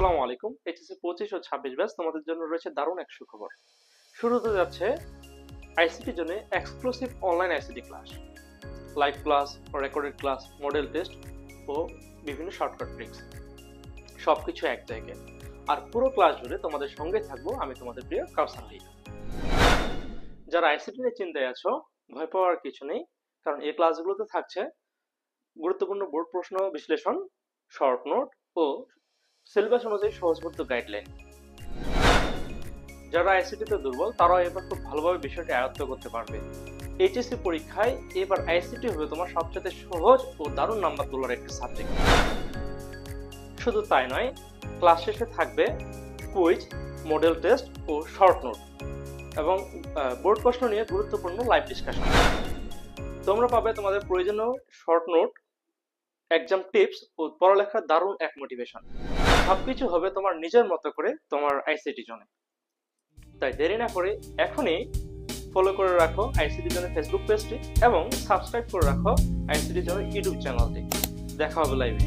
আসসালামু আলাইকুম। এইচএসসি 25 ও 26 ব্যাচ তোমাদের জন্য রয়েছে দারুণ এক সুখবর। শুরু হতে যাচ্ছে আইসিটির জন্য exclusive online ICT class, live class, recorded class, model test ও বিভিন্ন শর্টকাট ট্রিক্স, সবকিছু এক জায়গায়। আর পুরো ক্লাস জুড়ে তোমাদের সঙ্গে থাকবো আমি, তোমাদের প্রিয় কাউসার আলী। যারা আইসিটি নিয়ে চিন্তায় আছো, ভয় পাওয়ার কিছু নেই, কারণ এই ক্লাসগুলোতে থাকছে গুরুত্বপূর্ণ বোর্ড প্রশ্ন বিশ্লেষণ, শর্ট নোট ও সিলেবাস অনুযায়ী সহজবোধ্য গাইডলাইন। যারা আইসিটিতে দুর্বল তারাও এবার খুব ভালোভাবে বিষয়টি আয়ত্ত করতে পারবে। এইচএসসি পরীক্ষায় এবার আইসিটি হবে তোমার সবচেয়ে সহজ ও দারুণ নাম্বার তোলার একটি সাবজেক্ট। শুধু তাই নয়, ক্লাস শেষে থাকবে কুইজ, মডেল টেস্ট ও শর্ট নোট এবং বোর্ড প্রশ্ন নিয়ে গুরুত্বপূর্ণ লাইভ ডিসকাশন। তোমরা পাবে তোমাদের প্রয়োজনীয় শর্ট নোট, এক্সাম টিপস ও পড়ালেখার দারুণ এক মোটিভেশন। সবকিছু হবে তোমার নিজের মতো করে তোমার আইসিটি জোনে। তাই দেরি না করে এখনই ফলো করে রাখো আইসিটি জোনের ফেসবুক পেজটি এবং সাবস্ক্রাইব করে রাখো আইসিটি জোনের ইউটিউব চ্যানেলটি। দেখা হবে লাইভে।